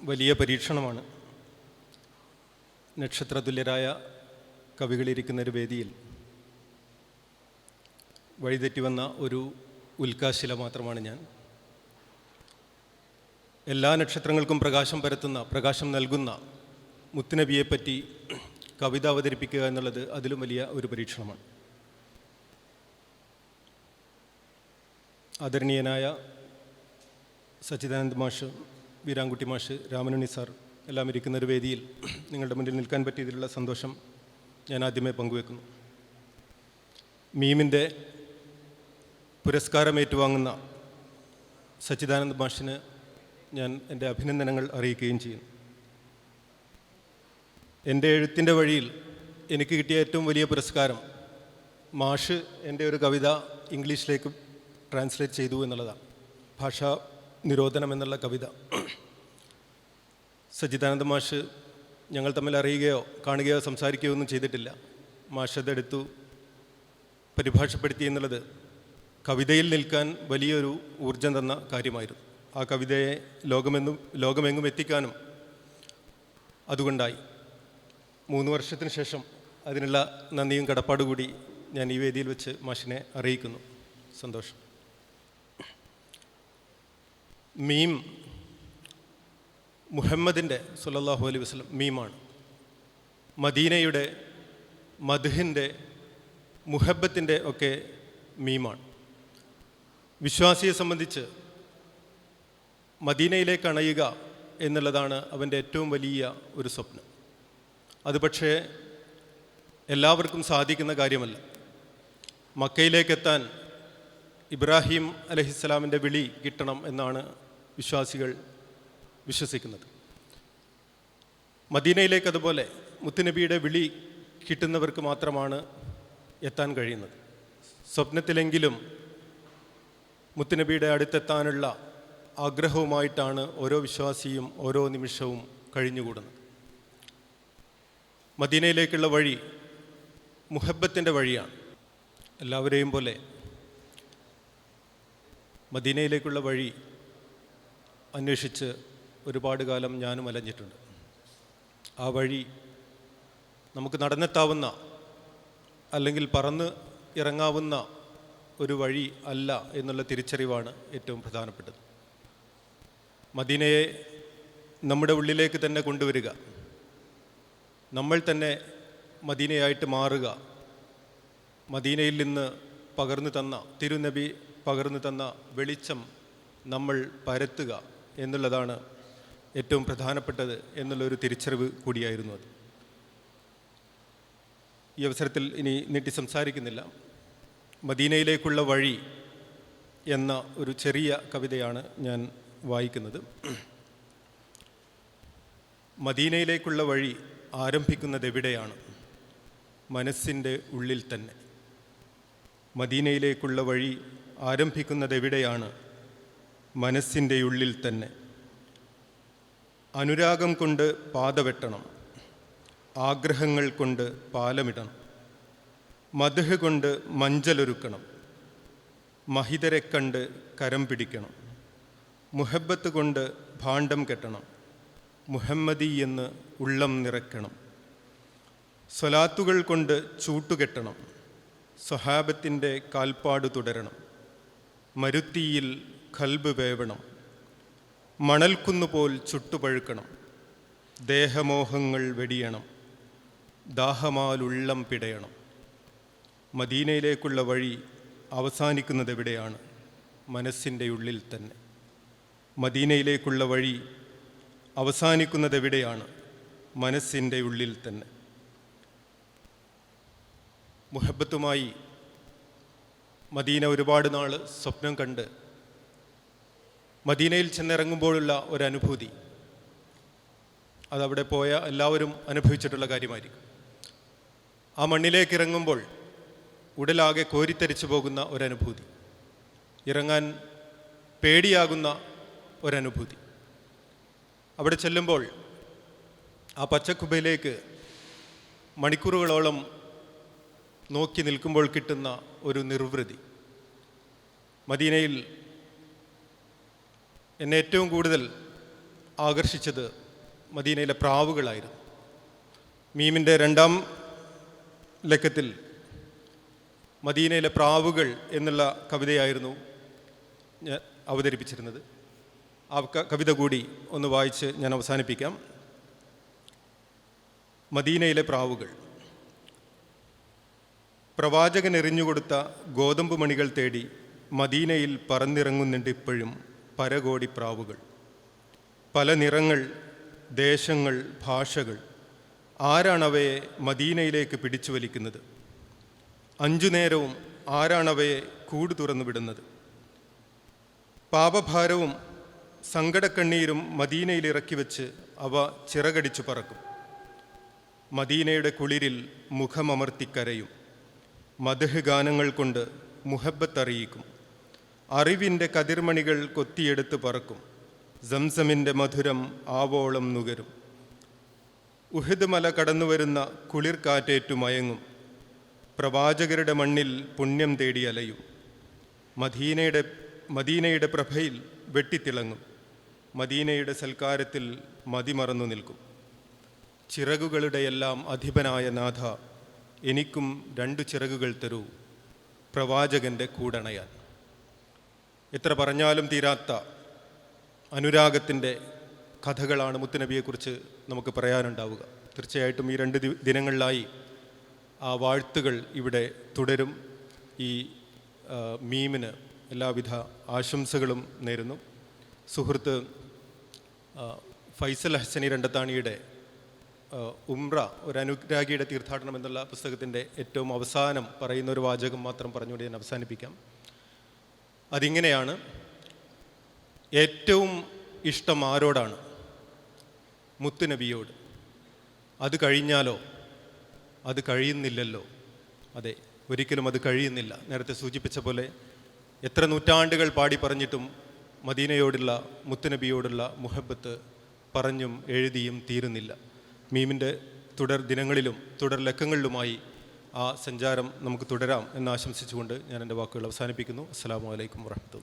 വലിയ പരീക്ഷണമാണ്. നക്ഷത്രതുല്യരായ കവികളിരിക്കുന്നൊരു വേദിയിൽ വഴിതെറ്റി വന്ന ഒരു ഉൽക്കാശില മാത്രമാണ് ഞാൻ. എല്ലാ നക്ഷത്രങ്ങൾക്കും പ്രകാശം പരത്തുന്ന, പ്രകാശം നൽകുന്ന മുത്തുനബിയെപ്പറ്റി കവിത അവതരിപ്പിക്കുക എന്നുള്ളത് അതിലും വലിയ ഒരു പരീക്ഷണമാണ്. ആദരണീയനായ സച്ചിദാനന്ദ് മാഷ്, വീരാൻകുട്ടി മാഷ്, രാമനുണ്ണി സാർ എല്ലാം ഇരിക്കുന്നൊരു വേദിയിൽ നിങ്ങളുടെ മുന്നിൽ നിൽക്കാൻ പറ്റിയതിലുള്ള സന്തോഷം ഞാൻ ആദ്യമേ പങ്കുവെക്കുന്നു. മീമിൻ്റെ പുരസ്കാരം ഏറ്റുവാങ്ങുന്ന സച്ചിദാനന്ദ് മാഷിന് ഞാൻ എൻ്റെ അഭിനന്ദനങ്ങൾ അറിയിക്കുകയും ചെയ്യുന്നു. എൻ്റെ എഴുത്തിൻ്റെ വഴിയിൽ എനിക്ക് കിട്ടിയ ഏറ്റവും വലിയ പുരസ്കാരം മാഷ് എൻ്റെ ഒരു കവിത ഇംഗ്ലീഷിലേക്ക് ട്രാൻസ്ലേറ്റ് ചെയ്തു എന്നുള്ളതാണ്. ഭാഷാ നിരോധനം എന്നുള്ള കവിത. സച്ചിദാനന്ദ മാഷ് ഞങ്ങൾ തമ്മിൽ അറിയുകയോ കാണുകയോ സംസാരിക്കുകയോ ഒന്നും ചെയ്തിട്ടില്ല. മാഷ് അതെടുത്തു പരിഭാഷപ്പെടുത്തി എന്നുള്ളത് കവിതയിൽ നിൽക്കാൻ വലിയൊരു ഊർജം തന്ന കാര്യമായിരുന്നു. ആ കവിതയെ ലോകമെങ്ങും എത്തിക്കാനും അതുകൊണ്ടായി. 3 വർഷത്തിന് ശേഷം അതിനുള്ള നന്ദിയും കടപ്പാടുകൂടി ഞാൻ ഈ വേദിയിൽ വെച്ച് മാഷിനെ അറിയിക്കുന്നു. സന്തോഷം. മീം മുഹമ്മദിൻ്റെ സല്ലല്ലാഹു അലൈഹി വസല്ലം മീമാണ്. മദീനയുടെ, മദ്ഹിൻ്റെ, മുഹബത്തിൻ്റെ ഒക്കെ മീമാണ്. വിശ്വാസിയെ സംബന്ധിച്ച് മദീനയിലേക്ക് അണയുക എന്നുള്ളതാണ് അവൻ്റെ ഏറ്റവും വലിയ ഒരു സ്വപ്നം. അത് പക്ഷേ എല്ലാവർക്കും സാധിക്കുന്ന കാര്യമല്ല. മക്കയിലേക്കെത്താൻ ഇബ്രാഹിം അലൈഹിസ്സലാമിൻ്റെ വിളി കിട്ടണം എന്നാണ് വിശ്വാസികൾ വിശ്വസിക്കുന്നത്. മദീനയിലേക്ക് അതുപോലെ മുത്തുനബിയുടെ വിളി കിട്ടുന്നവർക്ക് മാത്രമാണ് എത്താൻ കഴിയുന്നത്. സ്വപ്നത്തിലെങ്കിലും മുത്തുനബിയുടെ അടുത്തെത്താനുള്ള ആഗ്രഹവുമായിട്ടാണ് ഓരോ വിശ്വാസിയും ഓരോ നിമിഷവും കഴിഞ്ഞുകൂടുന്നത്. മദീനയിലേക്കുള്ള വഴി മുഹബത്തിൻ്റെ വഴിയാണ്. എല്ലാവരെയും പോലെ മദീനയിലേക്കുള്ള വഴി അന്വേഷിച്ച് ഒരുപാട് കാലം ഞാനും അലഞ്ഞിട്ടുണ്ട്. ആ വഴി നമുക്ക് നടന്നെത്താവുന്ന അല്ലെങ്കിൽ പറന്ന് ഇറങ്ങാവുന്ന ഒരു വഴി അല്ല എന്നുള്ള തിരിച്ചറിവാണ് ഏറ്റവും പ്രധാനപ്പെട്ടത്. മദീനയെ നമ്മുടെ ഉള്ളിലേക്ക് തന്നെ കൊണ്ടുവരിക, നമ്മൾ തന്നെ മദീനയായിട്ട് മാറുക, മദീനയിൽ നിന്ന് പകർന്നു തന്ന തിരുനബി പകർന്നു തന്ന വെളിച്ചം നമ്മൾ പരത്തുക എന്നുള്ളതാണ് ഏറ്റവും പ്രധാനപ്പെട്ടത് എന്നുള്ളൊരു തിരിച്ചറിവ് കൂടിയായിരുന്നു അത്. ഈ അവസരത്തിൽ ഇനി നീട്ടി സംസാരിക്കുന്നില്ല. മദീനയിലേക്കുള്ള വഴി എന്ന ഒരു ചെറിയ കവിതയാണ് ഞാൻ വായിക്കുന്നത്. മദീനയിലേക്കുള്ള വഴി ആരംഭിക്കുന്നത് എവിടെയാണ്? മനസ്സിൻ്റെ ഉള്ളിൽ തന്നെ. മദീനയിലേക്കുള്ള വഴി ആരംഭിക്കുന്നത് എവിടെയാണ്? മനസ്സിൻ്റെ ഉള്ളിൽ തന്നെ. അനുരാഗം കൊണ്ട് പാത വെട്ടണം, ആഗ്രഹങ്ങൾ കൊണ്ട് പാലമിടണം, മദ്ഹ് കൊണ്ട് മഞ്ചലൊരുക്കണം, മഹിതരെ കണ്ട് കരം പിടിക്കണം, മുഹബത്ത് കൊണ്ട് ഭാണ്ഡം കെട്ടണം, മുഹമ്മദി എന്ന് ഉള്ളം നിറയ്ക്കണം, സ്വലാത്തുകൾ കൊണ്ട് ചൂട്ടുകെട്ടണം, സ്വഹാബത്തിൻ്റെ കാൽപ്പാട് തുടരണം, മരുത്തിയിൽ ഖൽബ് വേവണം, മണൽക്കുന്നുപോൽ ചുട്ടുപഴുക്കണം, ദേഹമോഹങ്ങൾ വെടിയണം, ദാഹമാലുള്ളം പിടയണം. മദീനയിലേക്കുള്ള വഴി അവസാനിക്കുന്നത് എവിടെയാണ്? മനസ്സിൻ്റെ ഉള്ളിൽ തന്നെ. മദീനയിലേക്കുള്ള വഴി അവസാനിക്കുന്നത് എവിടെയാണ്? മനസ്സിൻ്റെ ഉള്ളിൽ തന്നെ. മുഹബത്തുമായി മദീന ഒരുപാട് നാൾ സ്വപ്നം കണ്ട് മദീനയിൽ ചെന്നിറങ്ങുമ്പോഴുള്ള ഒരനുഭൂതി, അതവിടെ പോയ എല്ലാവരും അനുഭവിച്ചിട്ടുള്ള കാര്യമായിരിക്കും. ആ മണ്ണിലേക്ക് ഇറങ്ങുമ്പോൾ ഉടലാകെ കോരിത്തരിച്ചു പോകുന്ന ഒരനുഭൂതി, ഇറങ്ങാൻ പേടിയാകുന്ന ഒരനുഭൂതി. അവിടെ ചെല്ലുമ്പോൾ ആ പച്ചക്കുബയിലേക്ക് മണിക്കൂറുകളോളം നോക്കി നിൽക്കുമ്പോൾ കിട്ടുന്ന ഒരു നിർവൃതി. മദീനയിൽ എന്നെ ഏറ്റവും കൂടുതൽ ആകർഷിച്ചത് മദീനയിലെ പ്രാവുകളായിരുന്നു. മീമിൻ്റെ 2-ാം ലക്കത്തിൽ മദീനയിലെ പ്രാവുകൾ എന്നുള്ള കവിതയായിരുന്നു ഞാൻ അവതരിപ്പിച്ചിരുന്നത്. ആ കവിത കൂടി ഒന്ന് വായിച്ച് ഞാൻ അവസാനിപ്പിക്കാം. മദീനയിലെ പ്രാവുകൾ. പ്രവാചകൻ എറിഞ്ഞുകൊടുത്ത ഗോതമ്പ് മണികൾ തേടി മദീനയിൽ പറന്നിറങ്ങുന്നുണ്ട് ഇപ്പോഴും പരകോടി പ്രാവുകൾ. പല നിറങ്ങൾ, ദേശങ്ങൾ, ഭാഷകൾ. ആരാണവയെ മദീനയിലേക്ക് പിടിച്ചു വലിക്കുന്നത്? 5 നേരവും ആരാണവയെ കൂട് തുറന്നു വിടുന്നത്? പാപഭാരവും സങ്കടക്കണ്ണീരും മദീനയിൽ ഇറക്കി വെച്ച് അവ ചിറകടിച്ചു പറക്കും. മദീനയുടെ കുളിരിൽ മുഖമമർത്തിക്കരയും. മദ്ഹ് ഗാനങ്ങൾ കൊണ്ട് മുഹബ്ബത്തറിയിക്കും. അറിവിൻ്റെ കതിർമണികൾ കൊത്തിയെടുത്ത് പറക്കും. സംസമിൻ്റെ മധുരം ആവോളം നുകരും. ഉഹദ് മല കടന്നുവരുന്ന കുളിർ കാറ്റേറ്റു മയങ്ങും. പ്രവാചകരുടെ മണ്ണിൽ പുണ്യം തേടി അലയും. മദീനയുടെ പ്രഭയിൽ വെട്ടിത്തിളങ്ങും. മദീനയുടെ സൽക്കാരത്തിൽ മതിമറന്നു നിൽക്കും. ചിറകുകളുടെയെല്ലാം അധിപനായ നാഥ, എനിക്കും 2 ചിറകുകൾ തരൂ, പ്രവാചകൻ്റെ കൂടണയാൻ. എത്ര പറഞ്ഞാലും തീരാത്ത അനുരാഗത്തിൻ്റെ കഥകളാണ് മുത്തുനബിയെക്കുറിച്ച് നമുക്ക് പറയാനുണ്ടാവുക. തീർച്ചയായിട്ടും ഈ 2 ദിനങ്ങളിലായി ആ വാഴ്ത്തുകൾ ഇവിടെ തുടരും. ഈ മീമിന് എല്ലാവിധ ആശംസകളും നേരുന്നു. സുഹൃത്ത് ഫൈസൽ ഹസനി രണ്ടത്താണിയുടെ ഉംറ ഒരു അനുരാഗിയുടെ തീർത്ഥാടനം എന്നുള്ള പുസ്തകത്തിൻ്റെ ഏറ്റവും അവസാനം പറയുന്ന ഒരു വാചകം മാത്രം പറഞ്ഞുകൊണ്ട് ഞാൻ അവസാനിപ്പിക്കാം. അതിങ്ങനെയാണ്: ഏറ്റവും ഇഷ്ടം ആരോടാണ്? മുത്തുനബിയോട്. അത് കഴിഞ്ഞാലോ? അത് കഴിയുന്നില്ലല്ലോ. അതെ, ഒരിക്കലും അത് കഴിയുന്നില്ല. നേരത്തെ സൂചിപ്പിച്ച പോലെ എത്ര നൂറ്റാണ്ടുകൾ പാടി പറഞ്ഞിട്ടും മദീനയോടുള്ള, മുത്തുനബിയോടുള്ള മുഹബ്ബത്ത് പറഞ്ഞും എഴുതിയും തീരുന്നില്ല. മീമിൻ്റെ തുടർ ദിനങ്ങളിലും തുടർ ലക്കങ്ങളിലുമായി ആ സഞ്ചാരം നമുക്ക് തുടരാം എന്ന് ആശംസിച്ചുകൊണ്ട് ഞാൻ എൻ്റെ വാക്കുകൾ അവസാനിപ്പിക്കുന്നു. അസ്സലാമു അലൈക്കും വറഹ്മത്തുള്ളാഹി.